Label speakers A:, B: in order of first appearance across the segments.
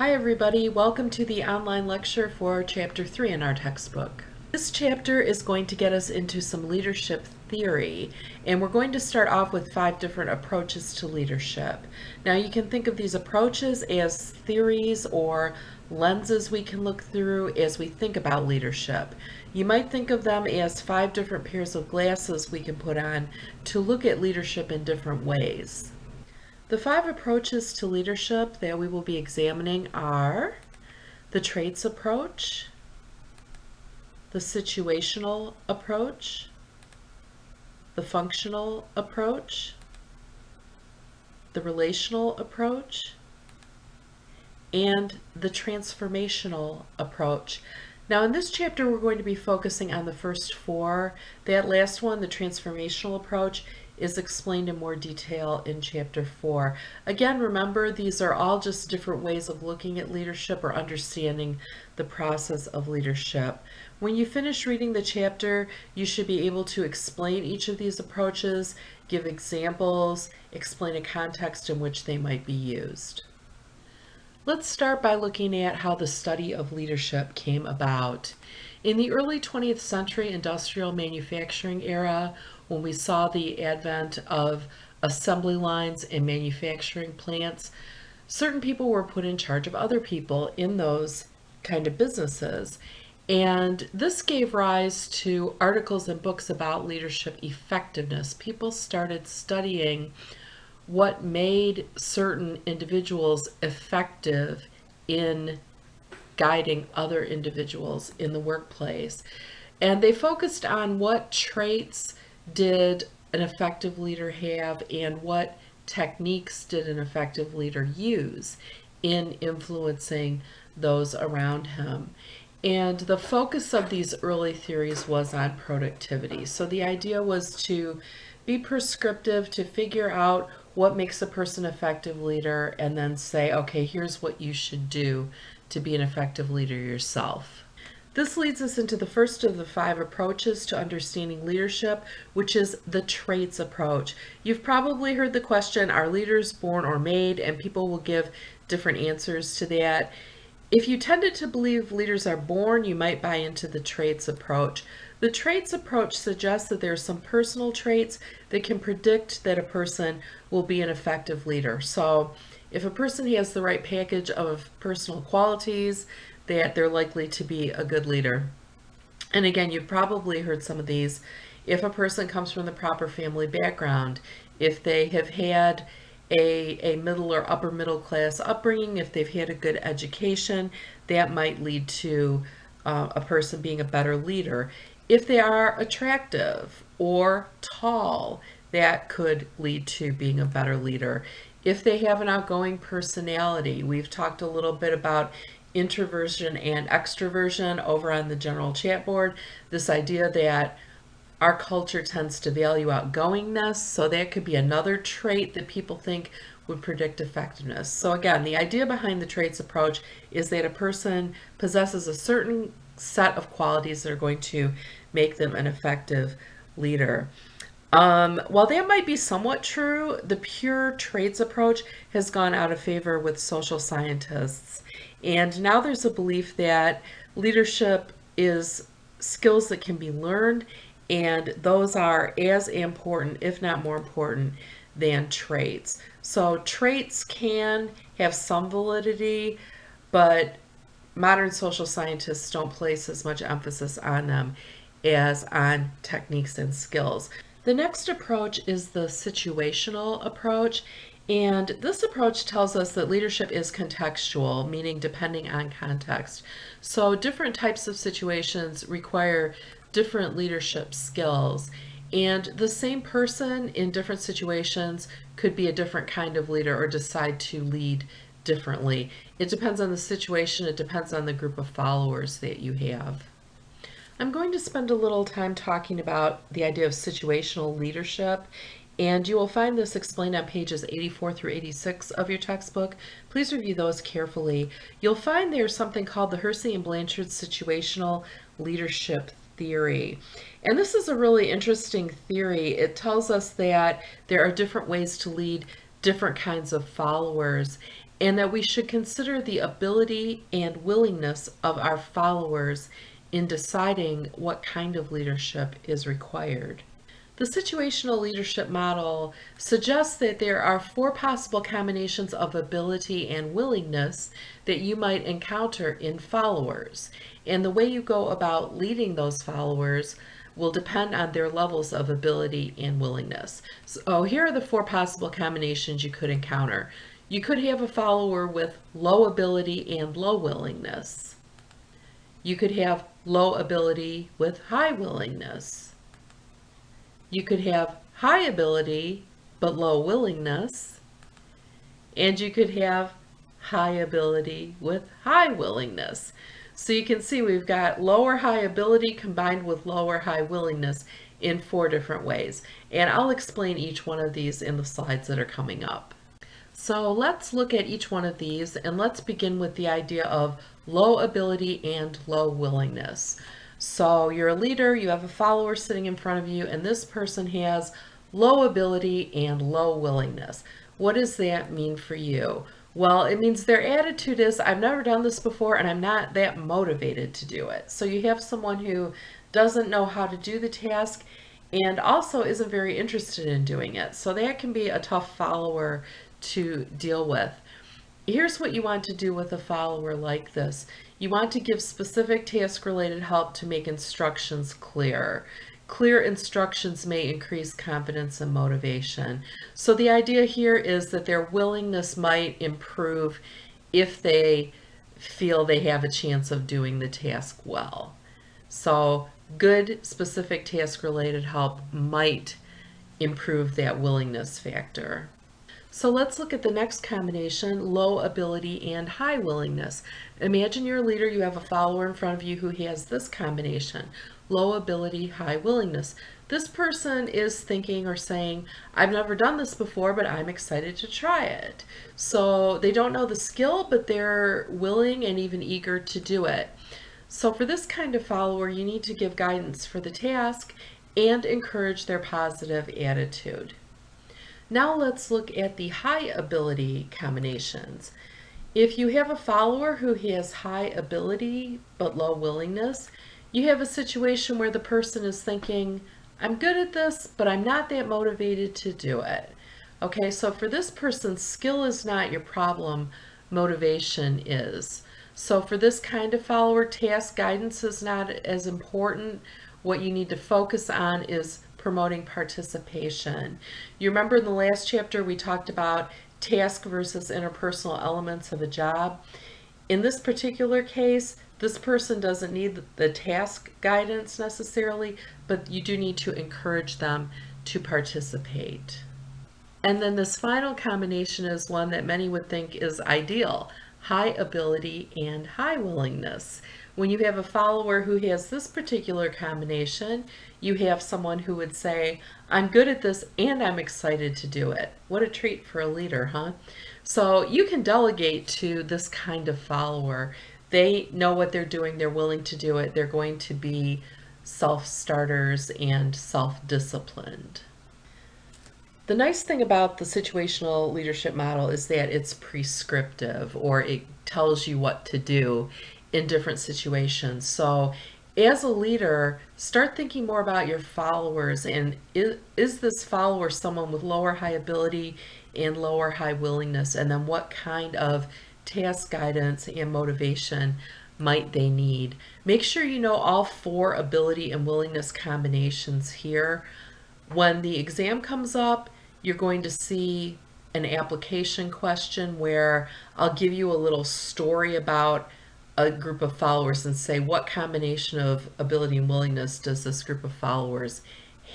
A: Hi everybody, welcome to the online lecture for Chapter 3 in our textbook. This chapter is going to get us into some leadership theory, and we're going to start off with 5 different approaches to leadership. Now you can think of these approaches as theories or lenses we can look through as we think about leadership. You might think of them as 5 different pairs of glasses we can put on to look at leadership in different ways. The 5 approaches to leadership that we will be examining are the traits approach, the situational approach, the functional approach, the relational approach, and the transformational approach. Now in this chapter we're going to be focusing on the first 4. That last one, the transformational approach, is explained in more detail in Chapter 4. Again, remember, these are all just different ways of looking at leadership or understanding the process of leadership. When you finish reading the chapter, you should be able to explain each of these approaches, give examples, explain a context in which they might be used. Let's start by looking at how the study of leadership came about. In the early 20th century industrial manufacturing era, when we saw the advent of assembly lines and manufacturing plants, certain people were put in charge of other people in those kind of businesses. And this gave rise to articles and books about leadership effectiveness. People started studying what made certain individuals effective in guiding other individuals in the workplace. And they focused on what traits did an effective leader have and what techniques did an effective leader use in influencing those around him. And the focus of these early theories was on productivity. So the idea was to be prescriptive, to figure out what makes a person an effective leader, and then say, okay, here's what you should do to be an effective leader yourself. This leads us into the first of the 5 approaches to understanding leadership, which is the traits approach. You've probably heard the question, are leaders born or made? And people will give different answers to that. If you tended to believe leaders are born, you might buy into the traits approach. The traits approach suggests that there are some personal traits that can predict that a person will be an effective leader. So if a person has the right package of personal qualities, that they're likely to be a good leader. And again, you've probably heard some of these. If a person comes from the proper family background, if they have had a middle or upper middle class upbringing, if they've had a good education, that might lead to a person being a better leader. If they are attractive or tall, that could lead to being a better leader. If they have an outgoing personality, we've talked a little bit about introversion and extroversion over on the general chat board. This idea that our culture tends to value outgoingness, so that could be another trait that people think would predict effectiveness. So again, the idea behind the traits approach is that a person possesses a certain set of qualities that are going to make them an effective leader. While that might be somewhat true, the pure traits approach has gone out of favor with social scientists. And now there's a belief that leadership is skills that can be learned, and those are as important, if not more important, than traits. So traits can have some validity, but modern social scientists don't place as much emphasis on them as on techniques and skills. The next approach is the situational approach, and this approach tells us that leadership is contextual, meaning depending on context. So different types of situations require different leadership skills, and the same person in different situations could be a different kind of leader or decide to lead differently. It depends on the situation, it depends on the group of followers that you have. I'm going to spend a little time talking about the idea of situational leadership, and you will find this explained on pages 84 through 86 of your textbook. Please review those carefully. You'll find there's something called the Hersey and Blanchard situational leadership theory. And this is a really interesting theory. It tells us that there are different ways to lead different kinds of followers. and that we should consider the ability and willingness of our followers in deciding what kind of leadership is required. The situational leadership model suggests that there are 4 possible combinations of ability and willingness that you might encounter in followers, and the way you go about leading those followers will depend on their levels of ability and willingness. So here are the 4 possible combinations you could encounter. You could have a follower with low ability and low willingness. You could have low ability with high willingness. You could have high ability but low willingness. And you could have high ability with high willingness. So you can see we've got lower high ability combined with lower high willingness in 4 different ways. And I'll explain each one of these in the slides that are coming up. So let's look at each one of these, and let's begin with the idea of low ability and low willingness. So you're a leader, you have a follower sitting in front of you, and this person has low ability and low willingness. What does that mean for you? Well, it means their attitude is, I've never done this before and I'm not that motivated to do it. So you have someone who doesn't know how to do the task and also isn't very interested in doing it. So that can be a tough follower to deal with. Here's what you want to do with a follower like this. You want to give specific task-related help to make instructions clear. Clear instructions may increase confidence and motivation. So the idea here is that their willingness might improve if they feel they have a chance of doing the task well. So good specific task-related help might improve that willingness factor. So let's look at the next combination, low ability and high willingness. Imagine you're a leader, you have a follower in front of you who has this combination, low ability, high willingness. This person is thinking or saying, I've never done this before, but I'm excited to try it. So they don't know the skill, but they're willing and even eager to do it. So for this kind of follower, you need to give guidance for the task and encourage their positive attitude. Now let's look at the high ability combinations. If you have a follower who has high ability but low willingness, you have a situation where the person is thinking, I'm good at this, but I'm not that motivated to do it. Okay, so for this person, skill is not your problem, motivation is. So for this kind of follower, task guidance is not as important. What you need to focus on is promoting participation. You remember in the last chapter we talked about task versus interpersonal elements of a job. In this particular case, this person doesn't need the task guidance necessarily, but you do need to encourage them to participate. And then this final combination is one that many would think is ideal, high ability and high willingness. When you have a follower who has this particular combination, you have someone who would say, I'm good at this and I'm excited to do it. What a treat for a leader, huh? So you can delegate to this kind of follower. They know what they're doing, they're willing to do it, they're going to be self-starters and self-disciplined. The nice thing about the situational leadership model is that it's prescriptive, or it tells you what to do in different situations. So as a leader, start thinking more about your followers, and is this follower someone with lower high ability and lower high willingness, and then what kind of task guidance and motivation might they need. Make sure you know all 4 ability and willingness combinations here. When the exam comes up, you're going to see an application question where I'll give you a little story about a group of followers and say, what combination of ability and willingness does this group of followers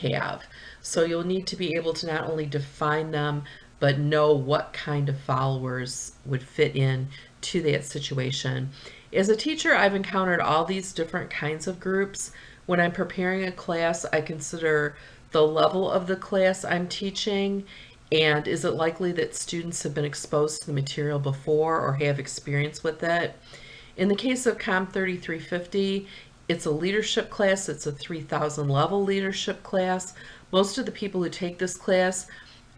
A: have? So you'll need to be able to not only define them, but know what kind of followers would fit in to that situation. As a teacher, I've encountered all these different kinds of groups. When I'm preparing a class, I consider the level of the class I'm teaching, and is it likely that students have been exposed to the material before or have experience with it. In the case of COM 3350, it's a leadership class. It's a 3000 level leadership class. Most of the people who take this class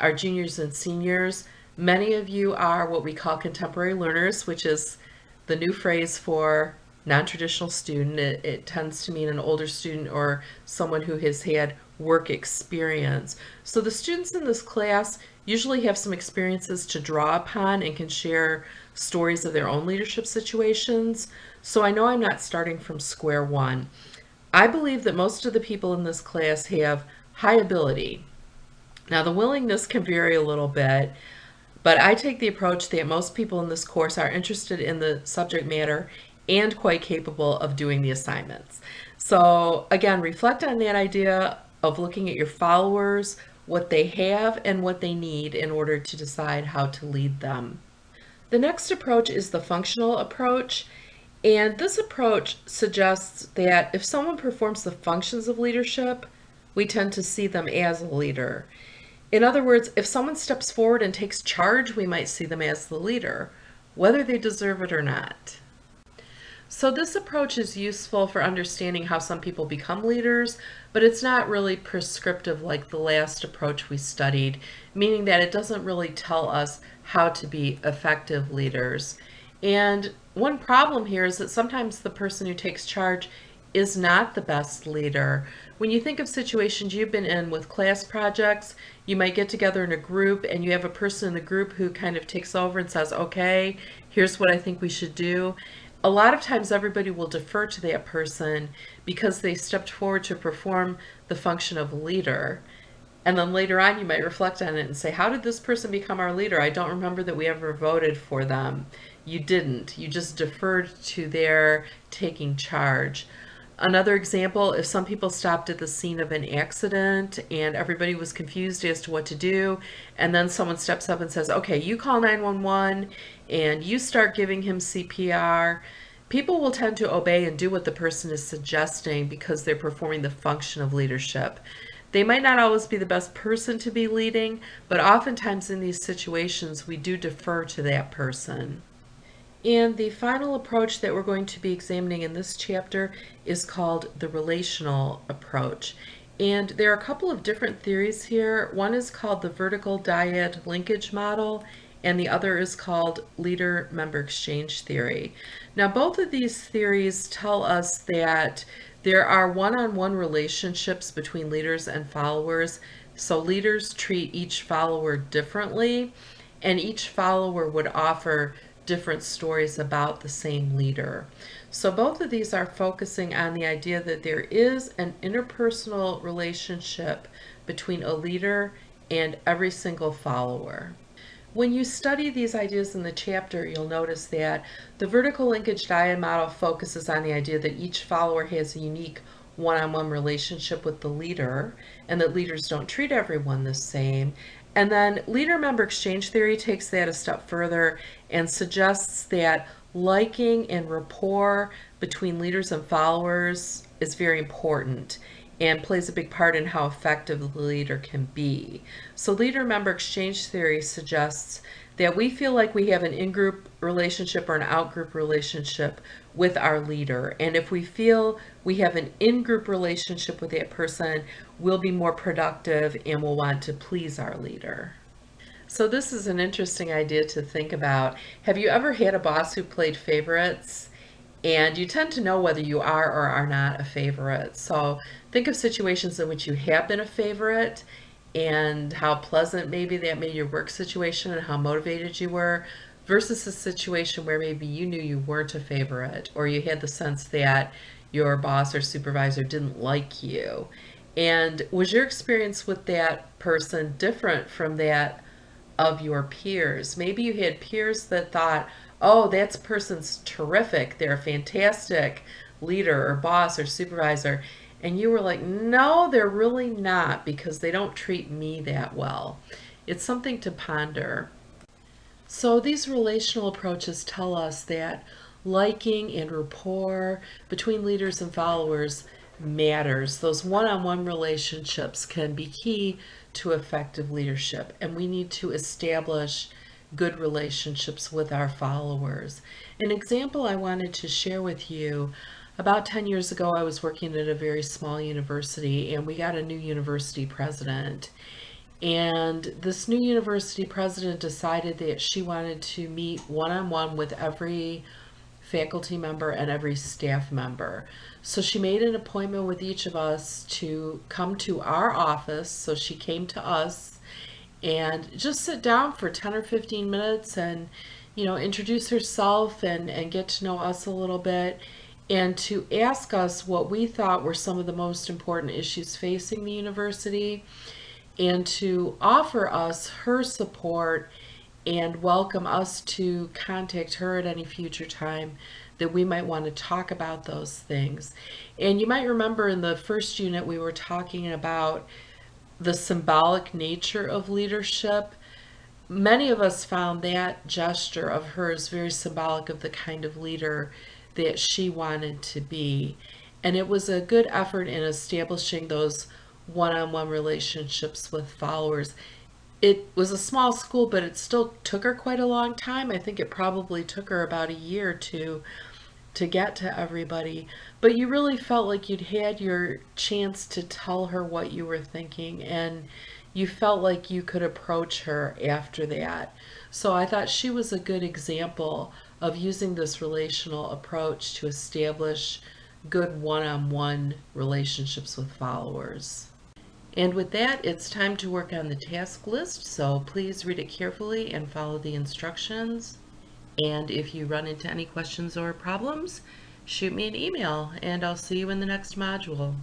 A: are juniors and seniors. Many of you are what we call contemporary learners, which is the new phrase for non-traditional student. It tends to mean an older student or someone who has had work experience. So the students in this class usually have some experiences to draw upon and can share stories of their own leadership situations. So I know I'm not starting from square one. I believe that most of the people in this class have high ability. Now the willingness can vary a little bit, but I take the approach that most people in this course are interested in the subject matter and quite capable of doing the assignments. So again, reflect on that idea of looking at your followers, what they have and what they need in order to decide how to lead them. The next approach is the functional approach. And this approach suggests that if someone performs the functions of leadership, we tend to see them as a leader. In other words, if someone steps forward and takes charge, we might see them as the leader, whether they deserve it or not. So this approach is useful for understanding how some people become leaders, but it's not really prescriptive like the last approach we studied, meaning that it doesn't really tell us how to be effective leaders. And one problem here is that sometimes the person who takes charge is not the best leader. When you think of situations you've been in with class projects, you might get together in a group and you have a person in the group who kind of takes over and says, okay, here's what I think we should do. A lot of times everybody will defer to that person because they stepped forward to perform the function of leader. And then later on you might reflect on it and say, how did this person become our leader? I don't remember that we ever voted for them. You didn't. You just deferred to their taking charge. Another example, if some people stopped at the scene of an accident and everybody was confused as to what to do, and then someone steps up and says, okay, you call 911 and you start giving him CPR, people will tend to obey and do what the person is suggesting because they're performing the function of leadership. They might not always be the best person to be leading, but oftentimes in these situations we do defer to that person. And the final approach that we're going to be examining in this chapter is called the relational approach. And there are a couple of different theories here. One is called the vertical dyad linkage model, and the other is called leader-member exchange theory. Now, both of these theories tell us that there are one-on-one relationships between leaders and followers. So leaders treat each follower differently, and each follower would offer different stories about the same leader. So both of these are focusing on the idea that there is an interpersonal relationship between a leader and every single follower. When you study these ideas in the chapter, you'll notice that the vertical linkage dyad model focuses on the idea that each follower has a unique one-on-one relationship with the leader, and that leaders don't treat everyone the same. And then leader-member exchange theory takes that a step further and suggests that liking and rapport between leaders and followers is very important and plays a big part in how effective the leader can be. So leader-member exchange theory suggests that we feel like we have an in-group relationship or an out-group relationship with our leader. And if we feel we have an in-group relationship with that person, we'll be more productive and we'll want to please our leader. So this is an interesting idea to think about. Have you ever had a boss who played favorites? And you tend to know whether you are or are not a favorite. So think of situations in which you have been a favorite and how pleasant maybe that made your work situation and how motivated you were, versus a situation where maybe you knew you weren't a favorite or you had the sense that your boss or supervisor didn't like you. And was your experience with that person different from that of your peers? Maybe you had peers that thought, oh, that person's terrific, they're a fantastic leader or boss or supervisor. And you were like, no, they're really not, because they don't treat me that well. It's something to ponder. So these relational approaches tell us that liking and rapport between leaders and followers matters. Those one-on-one relationships can be key to effective leadership, and we need to establish good relationships with our followers. An example I wanted to share with you: about 10 years ago, I was working at a very small university, and we got a new university president. And this new university president decided that she wanted to meet one-on-one with every faculty member and every staff member. So she made an appointment with each of us to come to our office. So she came to us and just sit down for 10 or 15 minutes and, introduce herself and get to know us a little bit, and to ask us what we thought were some of the most important issues facing the university, and to offer us her support and welcome us to contact her at any future time that we might want to talk about those things. And you might remember in the first unit we were talking about the symbolic nature of leadership. Many of us found that gesture of hers very symbolic of the kind of leader that she wanted to be. And it was a good effort in establishing those one-on-one relationships with followers. It was a small school, but it still took her quite a long time. I think it probably took her about a year to get to everybody. But you really felt like you'd had your chance to tell her what you were thinking, and you felt like you could approach her after that. So I thought she was a good example of using this relational approach to establish good one-on-one relationships with followers. And with that, it's time to work on the task list, so please read it carefully and follow the instructions. And if you run into any questions or problems, shoot me an email, and I'll see you in the next module.